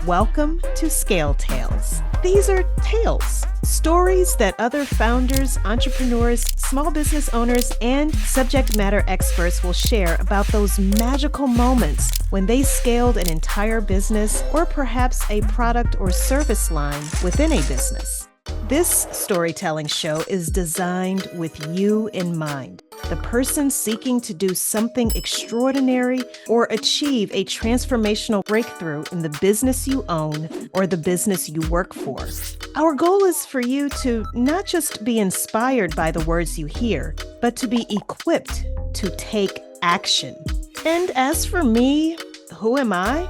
Welcome to Scale Tales. These are tales, stories that other founders, entrepreneurs, small business owners, and subject matter experts will share about those magical moments when they scaled an entire business or perhaps a product or service line within a business. This storytelling show is designed with you in mind, the person seeking to do something extraordinary or achieve a transformational breakthrough in the business you own or the business you work for. Our goal is for you to not just be inspired by the words you hear, but to be equipped to take action. And as for me, who am I?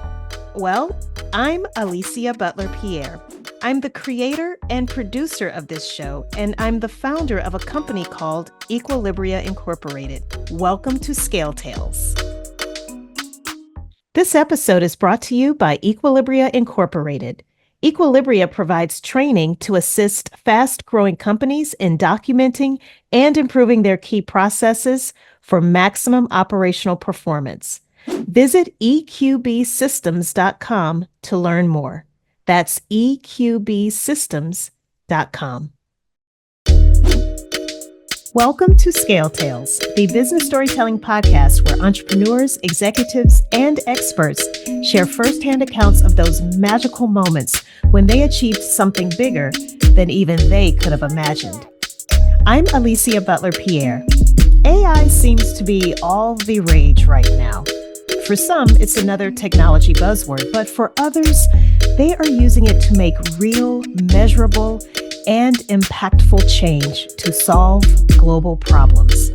Well, I'm Alicia Butler-Pierre. I'm the creator and producer of this show, and I'm the founder of a company called Equilibria Incorporated. Welcome to Scale Tales. This episode is brought to you by Equilibria Incorporated. Equilibria provides training to assist fast-growing companies in documenting and improving their key processes for maximum operational performance. Visit eqbsystems.com to learn more. That's eqbsystems.com. Welcome to Scale Tales, the business storytelling podcast where entrepreneurs, executives, and experts share firsthand accounts of those magical moments when they achieved something bigger than even they could have imagined. I'm Alicia Butler-Pierre. AI seems to be all the rage right now. For some, it's another technology buzzword, but for others, they are using it to make real, measurable, and impactful change to solve global problems.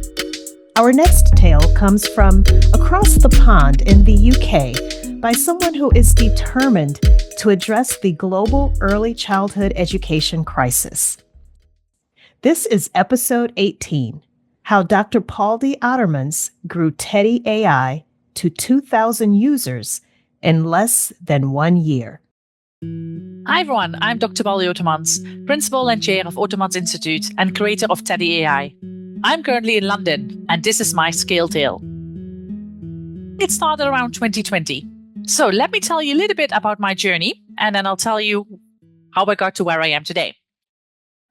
Our next tale comes from across the pond in the UK by someone who is determined to address the global early childhood education crisis. This is episode 18, How Dr. Pauldy Otermans Grew Teddy AI to 2,000 users in less than 1 year. Hi everyone, I'm Dr. Pauldy Otermans, Principal and Chair of Oterman's Institute and creator of Teddy AI. I'm currently in London, and this is my scale tale. It started around 2020. So let me tell you a little bit about my journey, and then I'll tell you how I got to where I am today.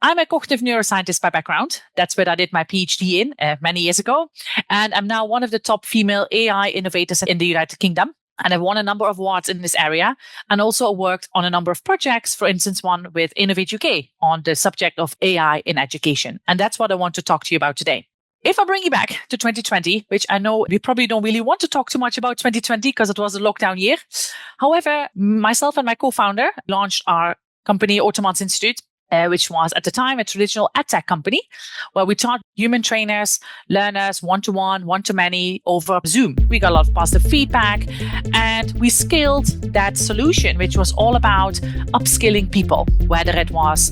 I'm a cognitive neuroscientist by background. That's what I did my PhD in many years ago. And I'm now one of the top female AI innovators in the United Kingdom. And I've won a number of awards in this area and also worked on a number of projects, for instance, one with Innovate UK on the subject of AI in education. And that's what I want to talk to you about today. If I bring you back to 2020, which I know we probably don't really want to talk too much about 2020 because it was a lockdown year. However, myself and my co-founder launched our company, Oterman's Institute, which was at the time a traditional EdTech company, where we taught human trainers, learners, one-to-one, one-to-many over Zoom. We got a lot of positive feedback, and we scaled that solution, which was all about upskilling people, whether it was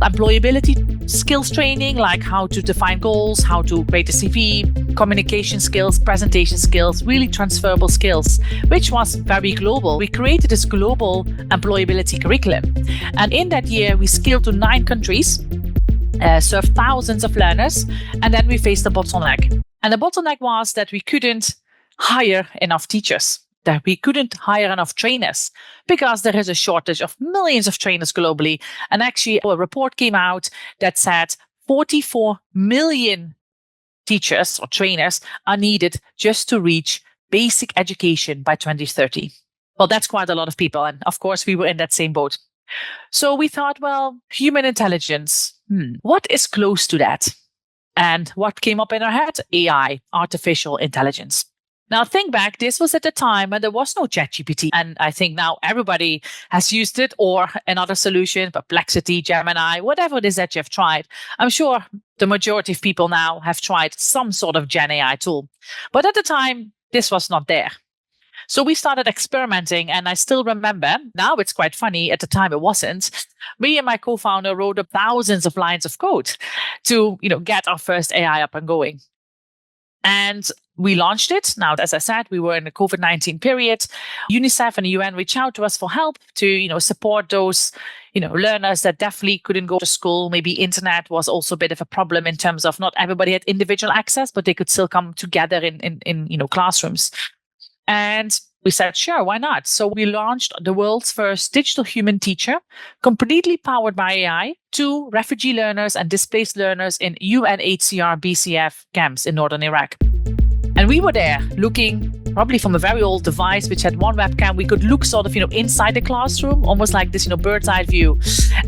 employability skills training, like how to define goals, how to create a CV, communication skills, presentation skills, really transferable skills, which was very global. We created this global employability curriculum. And in that year, we scaled to 9 countries, served thousands of learners, and then we faced a bottleneck. And the bottleneck was that we couldn't hire enough teachers, that we couldn't hire enough trainers because there is a shortage of millions of trainers globally. And actually, a report came out that said 44 million teachers or trainers are needed just to reach basic education by 2030. Well, that's quite a lot of people. And of course, we were in that same boat. So we thought, well, human intelligence, what is close to that? And what came up in our head? AI, artificial intelligence. Now, think back, this was at the time when there was no ChatGPT. And I think now everybody has used it or another solution, Perplexity, Gemini, whatever it is that you've tried. I'm sure the majority of people now have tried some sort of Gen AI tool. But at the time, this was not there. So we started experimenting, and I still remember, now it's quite funny, at the time it wasn't. Me and my co-founder wrote up thousands of lines of code to, get our first AI up and going. And we launched it. Now, as I said, we were in the COVID-19 period. UNICEF and the UN reached out to us for help to, support those, learners that definitely couldn't go to school. Maybe internet was also a bit of a problem in terms of not everybody had individual access, but they could still come together in classrooms. And We said, sure, why not? So we launched the world's first digital human teacher, completely powered by AI, to refugee learners and displaced learners in UNHCR BCF camps in northern Iraq. And we were there looking probably from a very old device, which had one webcam. We could look sort of, inside the classroom, almost like this, bird's eye view.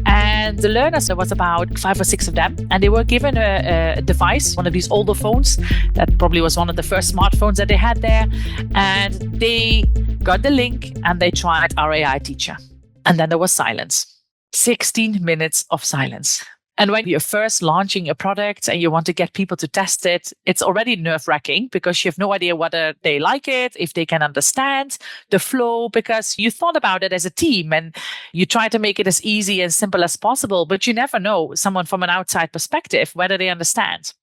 And the learners, there was about 5 or 6 of them, and they were given a device, one of these older phones. That probably was one of the first smartphones that they had there. And they got the link and they tried our AI teacher. And then there was silence. 16 minutes of silence. And when you're first launching a product and you want to get people to test it, it's already nerve-wracking because you have no idea whether they like it, if they can understand the flow, because you thought about it as a team and you try to make it as easy and simple as possible, but you never know someone from an outside perspective, whether they understand.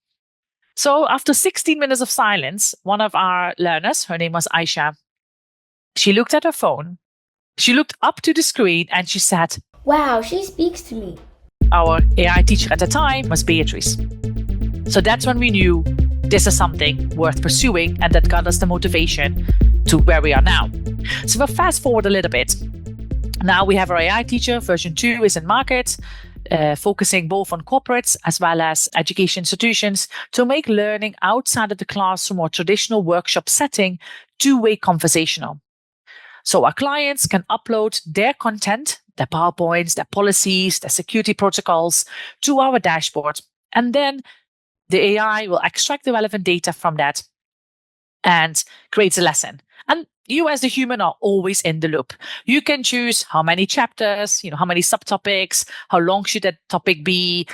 So after 16 minutes of silence, one of our learners, her name was Aisha, she looked at her phone, she looked up to the screen and she said, "Wow, she speaks to me." Our AI teacher at the time was Beatrice. So that's when we knew this is something worth pursuing, and that got us the motivation to where we are now. So we'll fast forward a little bit. Now we have our AI teacher, version 2 is in market, focusing both on corporates as well as education institutions to make learning outside of the classroom or traditional workshop setting two-way conversational. So our clients can upload their content, their PowerPoints, their policies, their security protocols to our dashboard. And then the AI will extract the relevant data from that and creates a lesson. And you as the human are always in the loop. You can choose how many chapters, how many subtopics, how long should that topic be,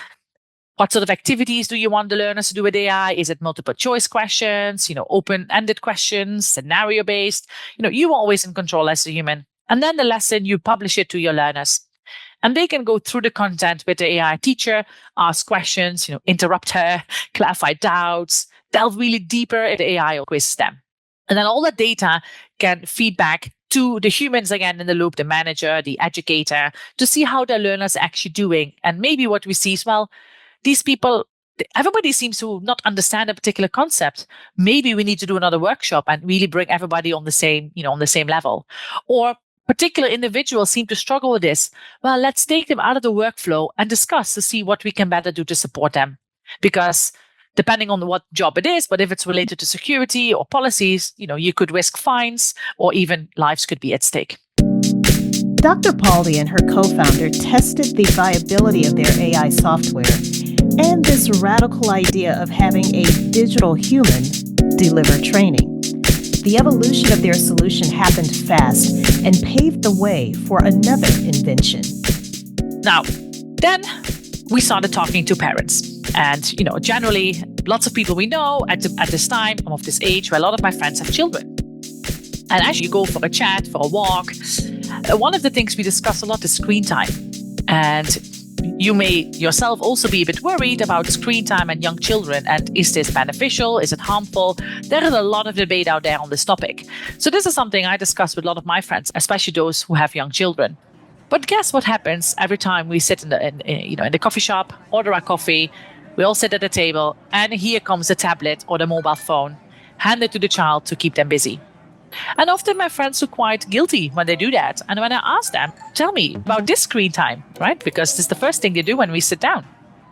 what sort of activities do you want the learners to do with AI? Is it multiple choice questions, open-ended questions, scenario-based? You are always in control as a human. And then the lesson, you publish it to your learners. And they can go through the content with the AI teacher, ask questions, interrupt her, clarify doubts, delve really deeper if the AI quizzes them. And then all that data can feed back to the humans again in the loop, the manager, the educator, to see how their learners are actually doing. And maybe what we see is, well, these people, everybody seems to not understand a particular concept. Maybe we need to do another workshop and really bring everybody on the same, on the same level. Or particular individuals seem to struggle with this. Well, let's take them out of the workflow and discuss to see what we can better do to support them. Because depending on what job it is, but if it's related to security or policies, you could risk fines or even lives could be at stake. Dr. Pauldy and her co-founder tested the viability of their AI software and this radical idea of having a digital human deliver training. The evolution of their solution happened fast and paved the way for another invention. Now, then we started talking to parents. And, generally, lots of people we know at this time, I'm of this age, where a lot of my friends have children. And as you go for a chat, for a walk, one of the things we discuss a lot is screen time. And you may yourself also be a bit worried about screen time and young children. And is this beneficial? Is it harmful? There is a lot of debate out there on this topic. So this is something I discuss with a lot of my friends, especially those who have young children. But guess what happens every time we sit in the coffee shop, order our coffee, we all sit at the table, and here comes the tablet or the mobile phone, handed to the child to keep them busy. And often my friends are quite guilty when they do that. And when I ask them, tell me about this screen time, right? Because this is the first thing they do when we sit down.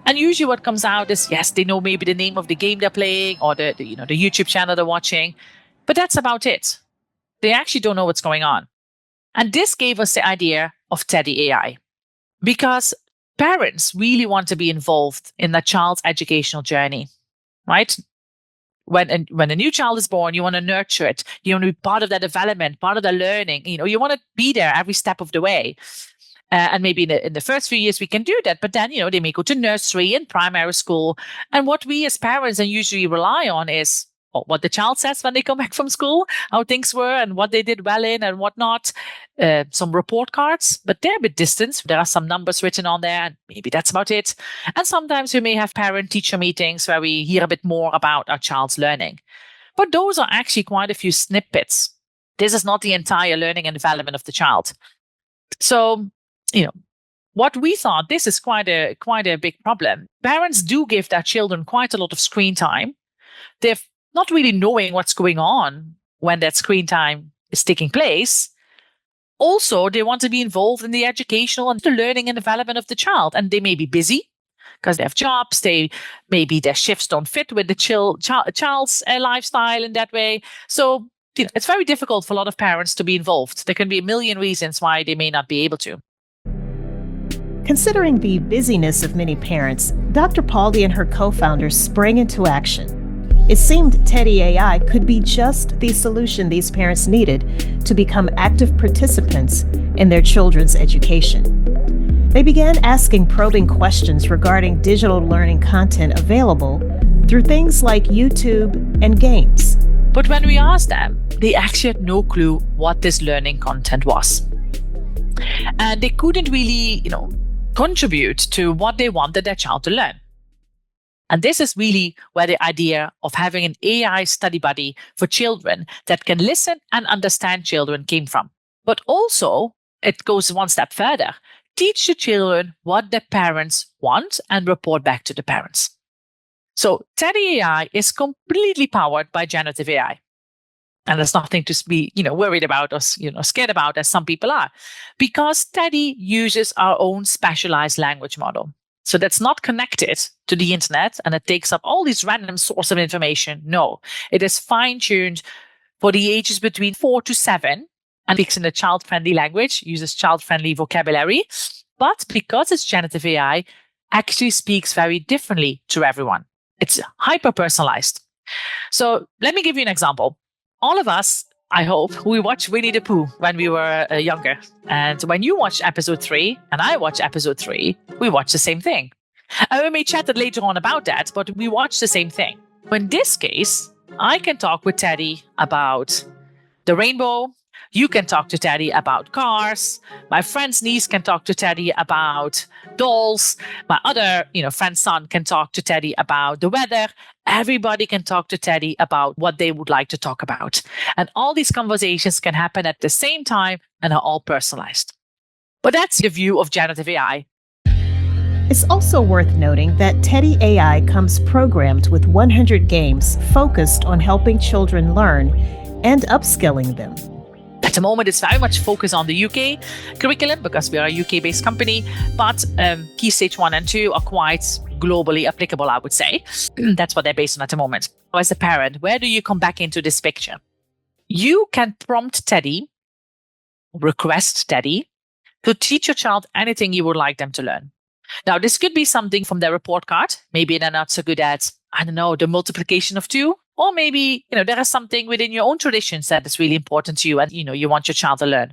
And usually what comes out is, yes, they know maybe the name of the game they're playing or the YouTube channel they're watching, but that's about it. They actually don't know what's going on. And this gave us the idea of Teddy AI, because parents really want to be involved in their child's educational journey, right? When a new child is born, you want to nurture it. You want to be part of their development, part of their learning. You want to be there every step of the way. And maybe in the first few years we can do that. But then, they may go to nursery and primary school. And what we as parents and usually rely on is what the child says when they come back from school, how things were and what they did well in and what not. Some report cards, but they're a bit distant. There are some numbers written on there, and maybe that's about it. And sometimes we may have parent-teacher meetings where we hear a bit more about our child's learning. But those are actually quite a few snippets. This is not the entire learning and development of the child. So, what we thought, this is quite a big problem. Parents do give their children quite a lot of screen time. They're not really knowing what's going on when that screen time is taking place, also they want to be involved in the educational and the learning and development of the child. And they may be busy because they have jobs. Maybe their shifts don't fit with the child's lifestyle in that way. So it's very difficult for a lot of parents to be involved. There can be a million reasons why they may not be able to. Considering the busyness of many parents, Dr. Pauldy and her co-founders sprang into action. It seemed Teddy AI could be just the solution these parents needed to become active participants in their children's education. They began asking probing questions regarding digital learning content available through things like YouTube and games. But when we asked them, they actually had no clue what this learning content was. And they couldn't really, contribute to what they wanted their child to learn. And this is really where the idea of having an AI study buddy for children that can listen and understand children came from. But also, it goes one step further. Teach the children what their parents want and report back to the parents. So Teddy AI is completely powered by generative AI. And there's nothing to be, worried about or, scared about, as some people are, because Teddy uses our own specialized language model. So that's not connected to the internet and it takes up all these random sources of information. No, it is fine-tuned for the ages between 4 to 7 and speaks in a child-friendly language, uses child-friendly vocabulary. But because it's generative AI, actually speaks very differently to everyone. It's hyper-personalized. So let me give you an example. All of us, I hope, we watched Winnie the Pooh when we were younger. And when you watch episode 3 and I watch episode 3, we watch the same thing. And we may chat later on about that, but we watch the same thing. In this case, I can talk with Teddy about the rainbow. You can talk to Teddy about cars. My friend's niece can talk to Teddy about dolls. My other, friend's son can talk to Teddy about the weather. Everybody can talk to Teddy about what they would like to talk about. And all these conversations can happen at the same time and are all personalized. But that's the view of generative AI. It's also worth noting that Teddy AI comes programmed with 100 games focused on helping children learn and upskilling them. At the moment, it's very much focused on the UK curriculum because we are a UK-based company, but Key Stage 1 and 2 are quite globally applicable, I would say. That's what they're based on at the moment. As a parent, where do you come back into this picture? You can prompt Teddy, request Teddy, to teach your child anything you would like them to learn. Now, this could be something from their report card. Maybe they're not so good at, the multiplication of 2. Or maybe, there is something within your own traditions that is really important to you and, you want your child to learn.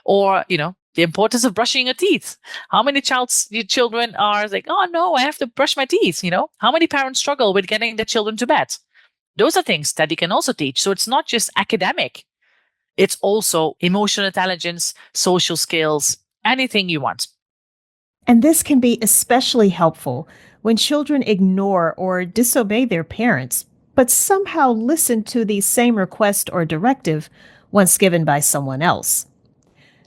Or, the importance of brushing your teeth. How many children are like, oh no, I have to brush my teeth, How many parents struggle with getting their children to bed? Those are things that you can also teach. So it's not just academic. It's also emotional intelligence, social skills, anything you want. And this can be especially helpful when children ignore or disobey their parents, but somehow listen to the same request or directive once given by someone else.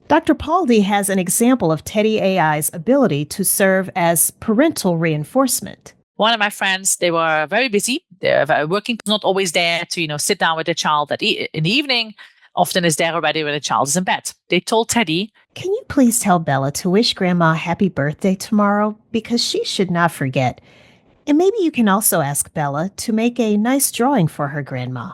Dr. Pauldy has an example of Teddy AI's ability to serve as parental reinforcement. One of my friends, they were very busy. They're working, not always there to, sit down with the child in the evening. Often is there already when the child is in bed. They told Teddy, "Can you please tell Bella to wish Grandma happy birthday tomorrow because she should not forget. And maybe you can also ask Bella to make a nice drawing for her grandma."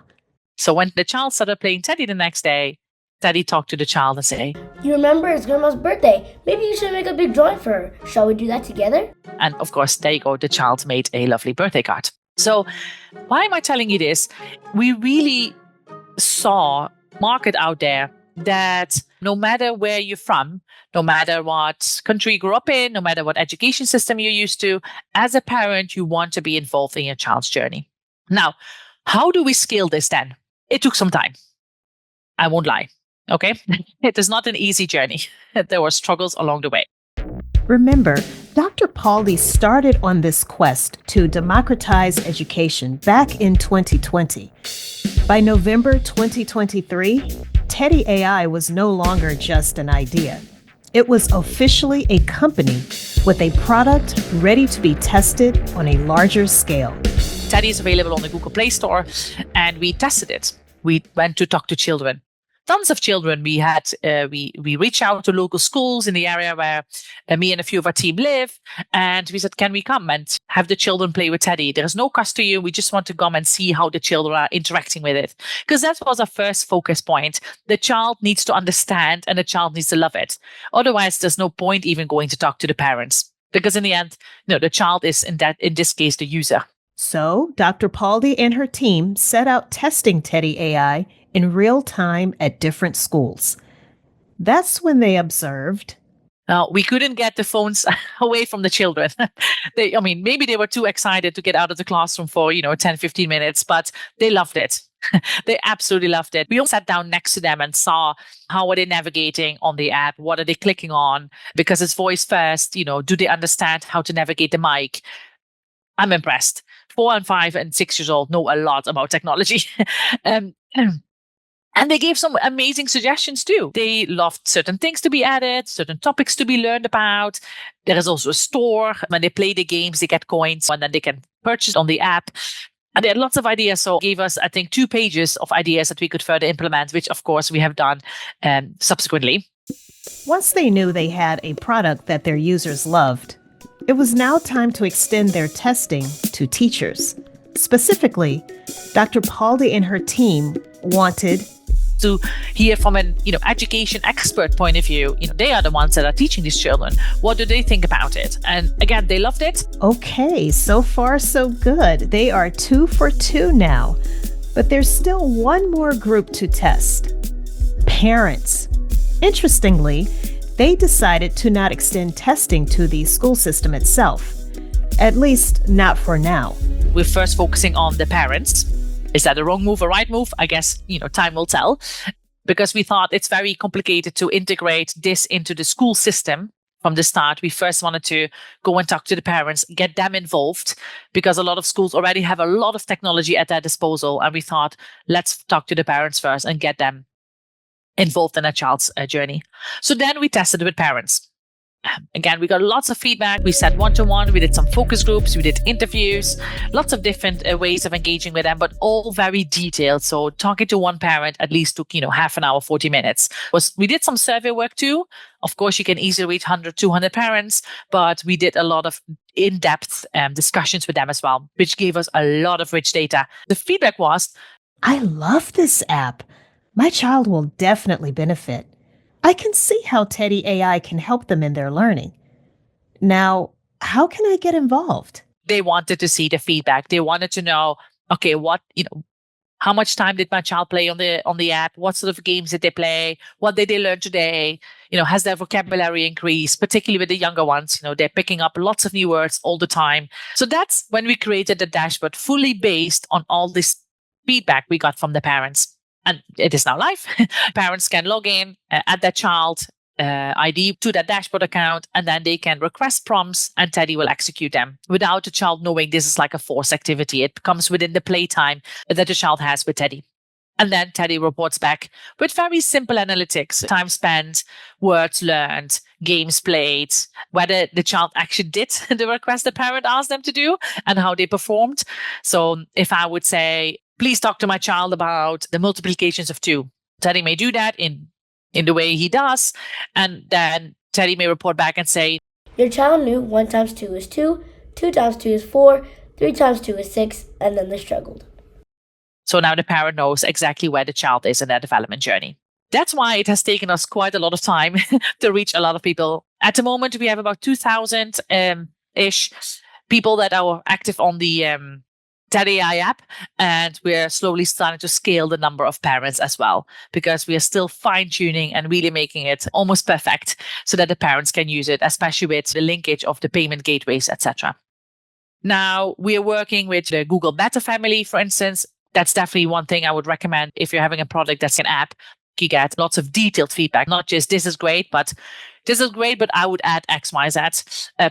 So when the child started playing Teddy the next day, Teddy talked to the child and say, "You remember it's Grandma's birthday. Maybe you should make a big drawing for her. Shall we do that together?" And of course, there you go. The child made a lovely birthday card. So why am I telling you this? We really saw market out there that no matter where you're from, no matter what country you grew up in, no matter what education system you're used to, as a parent, you want to be involved in your child's journey. Now, how do we scale this then? It took some time. I won't lie. Okay. It is not an easy journey. There were struggles along the way. Remember, Dr. Pauldy started on this quest to democratize education back in 2020. By November 2023, Teddy AI was no longer just an idea. It was officially a company with a product ready to be tested on a larger scale. Teddy is available on the Google Play Store, and we tested it. We went to talk to children. tons of children. We had we reached out to local schools in the area where me and a few of our team live, and we said, can we come and have the children play with Teddy? There is no cost to you. We just want to come and see how the children are interacting with it, because that was our first focus point. The child needs to understand, and the child needs to love it. Otherwise, there's no point even going to talk to the parents, because in the end, the child is in this case the user. So, Dr. Pauldy and her team set out testing Teddy AI in real time at different schools. That's when they observed. We couldn't get the phones away from the children. Maybe they were too excited to get out of the classroom for, 10, 15 minutes, but they loved it. They absolutely loved it. We all sat down next to them and saw how are they navigating on the app? What are they clicking on? Because it's voice first, do they understand how to navigate the mic? I'm impressed. 4 and 5 and 6 years old know a lot about technology. And they gave some amazing suggestions too. They loved certain things to be added, certain topics to be learned about. There is also a store. When they play the games, they get coins and then they can purchase on the app. And they had lots of ideas. So gave us, I think, 2 pages of ideas that we could further implement, which of course we have done subsequently. Once they knew they had a product that their users loved, it was now time to extend their testing to teachers. Specifically, Dr. Pauldy and her team wanted to hear from an education expert point of view. They are the ones that are teaching these children. What do they think about it? And again, they loved it. Okay, so far so good. They are 2 for 2 now. But there's still one more group to test. Parents. Interestingly, they decided to not extend testing to the school system itself. At least not for now. We're first focusing on the parents. Is that a wrong move or right move? I guess, time will tell. Because we thought it's very complicated to integrate this into the school system from the start. We first wanted to go and talk to the parents, get them involved, because a lot of schools already have a lot of technology at their disposal. And we thought, let's talk to the parents first and get them involved in a child's journey. So then we tested with parents. Again, we got lots of feedback. We sat one-to-one. We did some focus groups. We did interviews, lots of different ways of engaging with them, but all very detailed. So talking to one parent at least took, half an hour, 40 minutes. We did some survey work too. Of course, you can easily reach 100, 200 parents, but we did a lot of in-depth discussions with them as well, which gave us a lot of rich data. The feedback was, I love this app. My child will definitely benefit. I can see how Teddy AI can help them in their learning. Now, how can I get involved? They wanted to see the feedback. They wanted to know, okay, how much time did my child play on the app? What sort of games did they play? What did they learn today? Has their vocabulary increased, particularly with the younger ones? They're picking up lots of new words all the time. So that's when we created the dashboard fully based on all this feedback we got from the parents. And it is now live. Parents can log in, add their child ID to that dashboard account, and then they can request prompts and Teddy will execute them without the child knowing this is like a forced activity. It comes within the playtime that the child has with Teddy. And then Teddy reports back with very simple analytics: time spent, words learned, games played, whether the child actually did the request the parent asked them to do, and how they performed. So if I would say, please talk to my child about the multiplications of 2. Teddy may do that in the way he does. And then Teddy may report back and say, your child knew 1 times 2 is 2, 2 times 2 is 4, 3 times 2 is 6, and then they struggled. So now the parent knows exactly where the child is in their development journey. That's why it has taken us quite a lot of time to reach a lot of people. At the moment, we have about 2,000-ish people that are active on the Teddy AI app, and we're slowly starting to scale the number of parents as well, because we are still fine-tuning and really making it almost perfect so that the parents can use it, especially with the linkage of the payment gateways, etc. Now, we are working with the Google Meta family, for instance. That's definitely one thing I would recommend if you're having a product that's an app. You get lots of detailed feedback, not just this is great, but I would add X, Y, Z.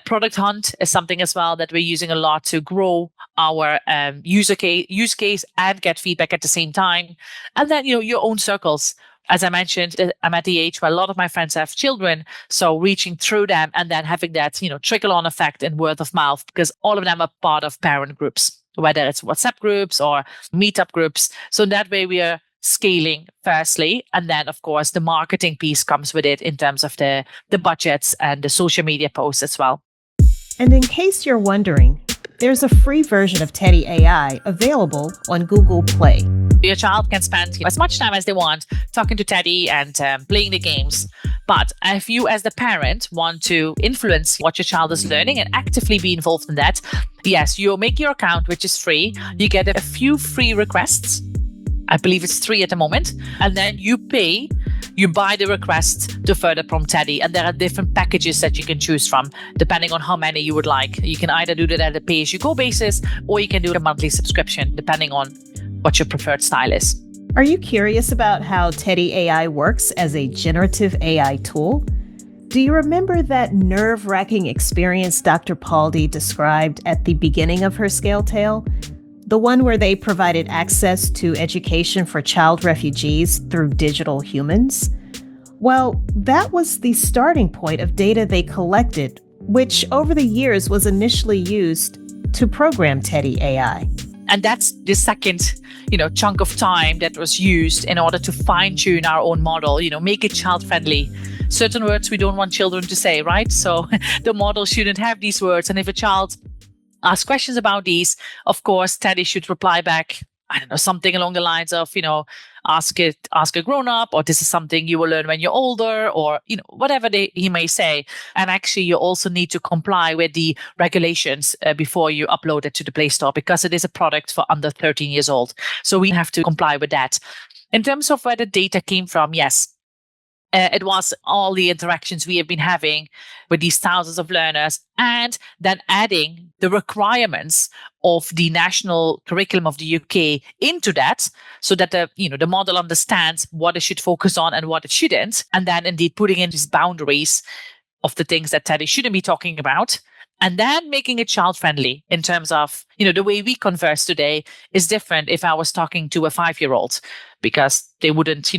Product Hunt is something as well that we're using a lot to grow our use case and get feedback at the same time. And then, your own circles. As I mentioned, I'm at the age where a lot of my friends have children. So reaching through them and then having that, trickle on effect and word of mouth, because all of them are part of parent groups, whether it's WhatsApp groups or meetup groups. So that way we are scaling firstly, and then of course the marketing piece comes with it in terms of the budgets and the social media posts as well. And in case you're wondering, there's a free version of Teddy AI available on Google Play. Your child can spend as much time as they want talking to Teddy and playing the games. But if you as the parent want to influence what your child is learning and actively be involved in that, yes, you make your account, which is free. You get a few free requests. I believe it's 3 at the moment. And then you buy the request to further prompt Teddy. And there are different packages that you can choose from, depending on how many you would like. You can either do that at a pay-as-you-go basis, or you can do a monthly subscription, depending on what your preferred style is. Are you curious about how Teddy AI works as a generative AI tool? Do you remember that nerve-wracking experience Dr. Pauldy described at the beginning of her scale tale? The one where they provided access to education for child refugees through digital humans? Well, that was the starting point of data they collected, which over the years was initially used to program Teddy AI. And that's the second, chunk of time that was used in order to fine-tune our own model, make it child-friendly. Certain words we don't want children to say, right? So the model shouldn't have these words. And if a child asks questions about these, of course, Teddy should reply back, I don't know, something along the lines of, ask a grown-up, or this is something you will learn when you're older, or, whatever he may say. And actually, you also need to comply with the regulations before you upload it to the Play Store, because it is a product for under 13 years old. So we have to comply with that. In terms of where the data came from, yes, it was all the interactions we have been having with these thousands of learners, and then adding the requirements of the national curriculum of the UK into that, so that the model understands what it should focus on and what it shouldn't, and then indeed putting in these boundaries of the things that Teddy shouldn't be talking about. And then making it child-friendly in terms of, the way we converse today is different if I was talking to a 5-year-old, because they wouldn't,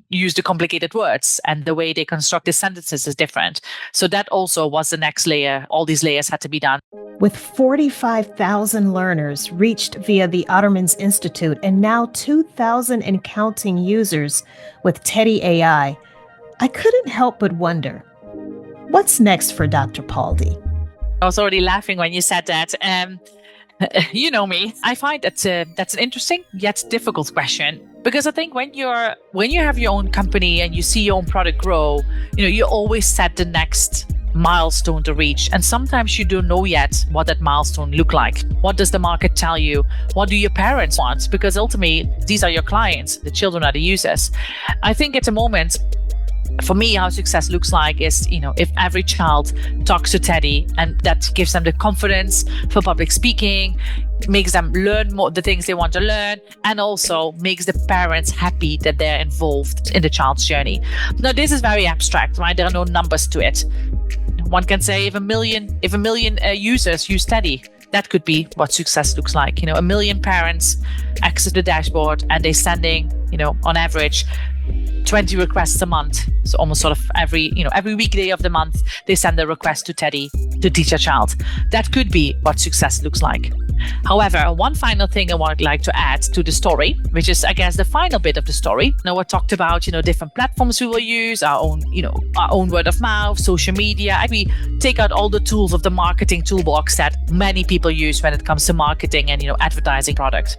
use the complicated words, and the way they construct the sentences is different. So that also was the next layer. All these layers had to be done. With 45,000 learners reached via the Otermans Institute and now 2,000 and counting users with Teddy AI, I couldn't help but wonder, what's next for Dr. Pauldy? I was already laughing when you said that. You know me. I find that's an interesting yet difficult question, because I think when you have your own company and you see your own product grow, you always set the next milestone to reach, and sometimes you don't know yet what that milestone look like. What does the market tell you? What do your parents want? Because ultimately, these are your clients. The children are the users. I think at the moment, for me, how success looks like is, if every child talks to Teddy, and that gives them the confidence for public speaking, makes them learn more the things they want to learn, and also makes the parents happy that they're involved in the child's journey. Now, this is very abstract, right? There are no numbers to it. One can say if a million users use Teddy, that could be what success looks like. 1 million parents access the dashboard, and they're sending, on average, 20 requests a month. So almost sort of every weekday of the month, they send a request to Teddy to teach a child. That could be what success looks like. However, one final thing I would like to add to the story, which is, I guess, the final bit of the story. Now, we talked about, different platforms we will use, our own word of mouth, social media. And we take out all the tools of the marketing toolbox that many people use when it comes to marketing and, advertising products.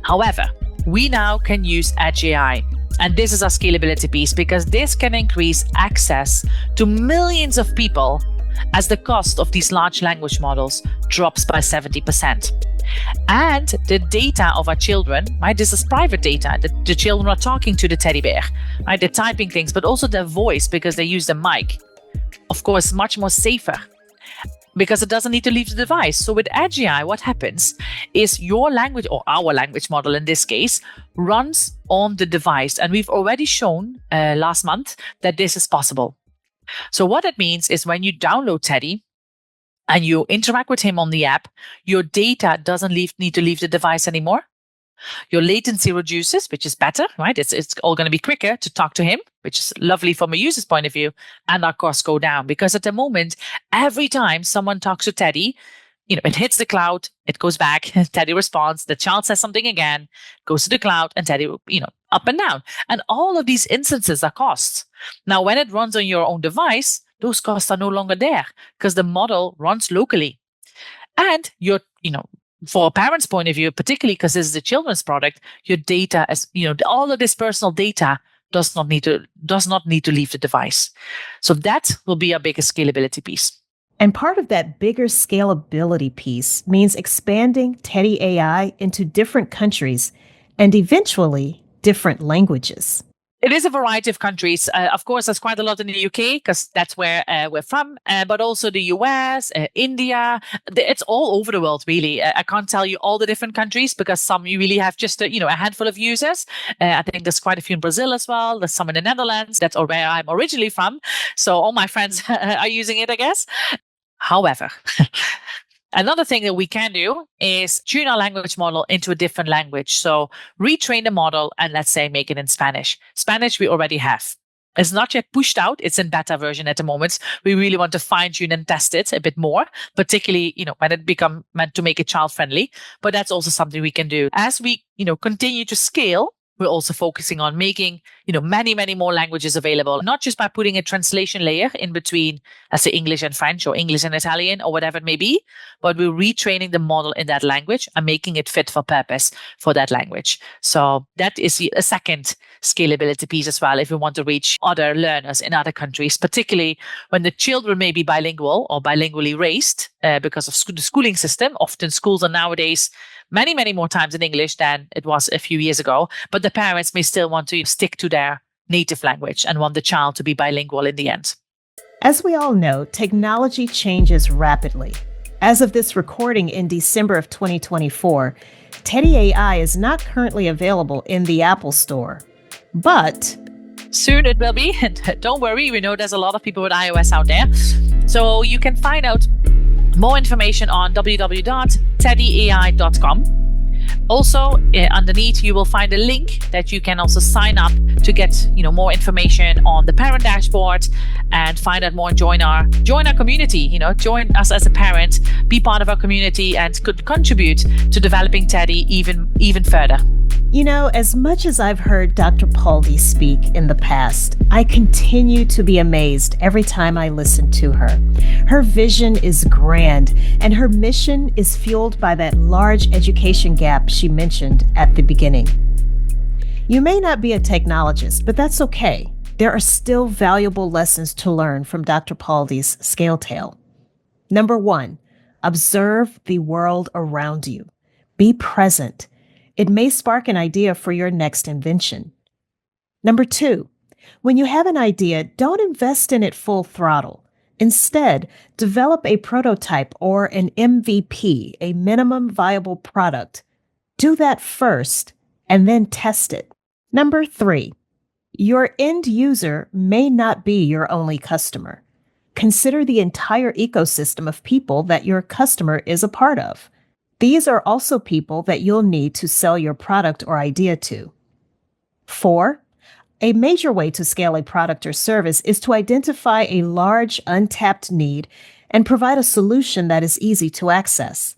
However, we now can use Edge AI. And this is our scalability piece, because this can increase access to millions of people as the cost of these large language models drops by 70%. And the data of our children, right? This is private data. The children are talking to the teddy bear, right? They're typing things, but also their voice, because they use the mic. Of course, much more safer, because it doesn't need to leave the device. So with Edge AI, what happens is your language, or our language model in this case, runs on the device. And we've already shown last month that this is possible. So what it means is when you download Teddy and you interact with him on the app, your data doesn't need to leave the device anymore. Your latency reduces, which is better, right? It's all going to be quicker to talk to him, which is lovely from a user's point of view. And our costs go down, because at the moment, every time someone talks to Teddy, it hits the cloud, it goes back, Teddy responds, the child says something again, goes to the cloud, and Teddy, up and down. And all of these instances are costs. Now, when it runs on your own device, those costs are no longer there because the model runs locally. And for a parent's point of view, particularly because this is a children's product, your data, all of this personal data does not need to leave the device. So that will be our biggest scalability piece. And part of that bigger scalability piece means expanding Teddy AI into different countries and eventually different languages. It is a variety of countries. Of course, there's quite a lot in the UK because that's where we're from, but also the US, India. It's all over the world, really. I can't tell you all the different countries because some you really have just a handful of users. I think there's quite a few in Brazil as well. There's some in the Netherlands. That's where I'm originally from. So all my friends are using it, I guess. However, another thing that we can do is tune our language model into a different language. So retrain the model and let's say make it in Spanish. Spanish we already have. It's not yet pushed out. It's in beta version at the moment. We really want to fine tune and test it a bit more, particularly, when it become meant to make it child friendly. But that's also something we can do. As we, continue to scale, we're also focusing on making, many, many more languages available, not just by putting a translation layer in between, let's say English and French or English and Italian or whatever it may be, but we're retraining the model in that language and making it fit for purpose for that language. So that is a second scalability piece as well if we want to reach other learners in other countries, particularly when the children may be bilingual or bilingually raised because of the schooling system. Often schools are nowadays many, many more times in English than it was a few years ago, but the parents may still want to stick to their native language and want the child to be bilingual in the end. As we all know, technology changes rapidly. As of this recording in December of 2024, Teddy AI is not currently available in the Apple Store, but soon it will be. And don't worry, we know there's a lot of people with iOS out there. So you can find out more information on www.teddyai.com. Also, underneath, you will find a link that you can also sign up to get, more information on the parent dashboard and find out more and join our community. Join us as a parent, be part of our community, and could contribute to developing Teddy even further. As much as I've heard Dr. Pauldy speak in the past, I continue to be amazed every time I listen to her. Her vision is grand, and her mission is fueled by that large education gap she mentioned at the beginning. You may not be a technologist, but that's okay. There are still valuable lessons to learn from Dr. Pauldy's scale tale. Number 1, observe the world around you. Be present. It may spark an idea for your next invention. Number 2, when you have an idea, don't invest in it full throttle. Instead, develop a prototype or an MVP, a minimum viable product. Do that first and then test it. Number 3, your end user may not be your only customer. Consider the entire ecosystem of people that your customer is a part of. These are also people that you'll need to sell your product or idea to. 4, a major way to scale a product or service is to identify a large untapped need and provide a solution that is easy to access.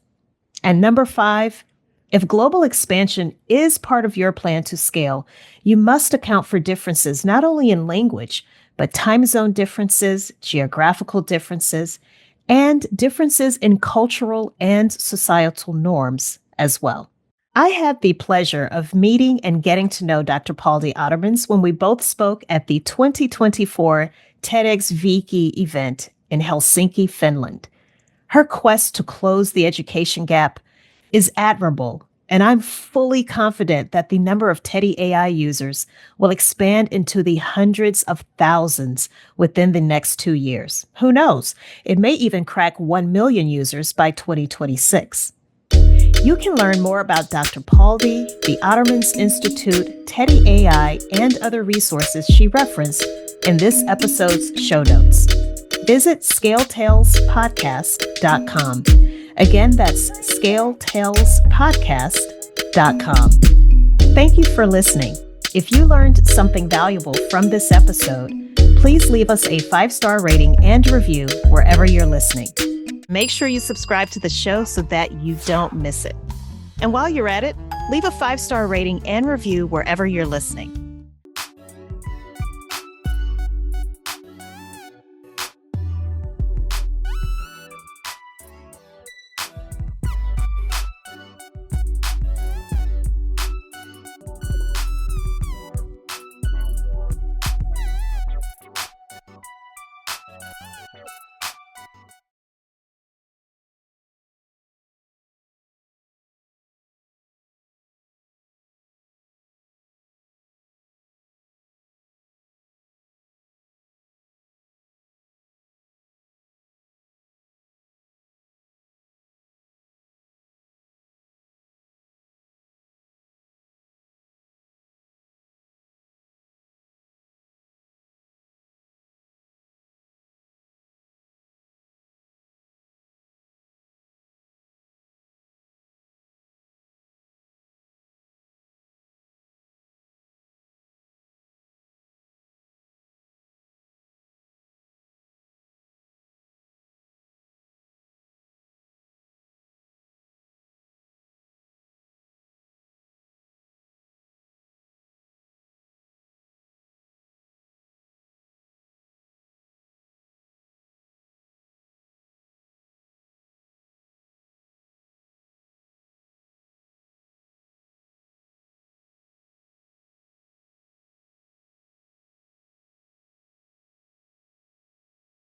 And number 5, if global expansion is part of your plan to scale, you must account for differences not only in language, but time zone differences, geographical differences, and differences in cultural and societal norms as well. I had the pleasure of meeting and getting to know Dr. Pauldy Otermans when we both spoke at the 2024 TEDxViki event in Helsinki, Finland. Her quest to close the education gap is admirable, and I'm fully confident that the number of Teddy AI users will expand into the hundreds of thousands within the next 2 years. Who knows? It may even crack 1 million users by 2026. You can learn more about Dr. Pauldy, the Otermans Institute, Teddy AI, and other resources she referenced in this episode's show notes. Visit scaleTalesPodcast.com. Again, that's scaleTalesPodcast.com. Thank you for listening. If you learned something valuable from this episode, please leave us a 5-star rating and review wherever you're listening. Make sure you subscribe to the show so that you don't miss it. And while you're at it, leave a 5-star rating and review wherever you're listening.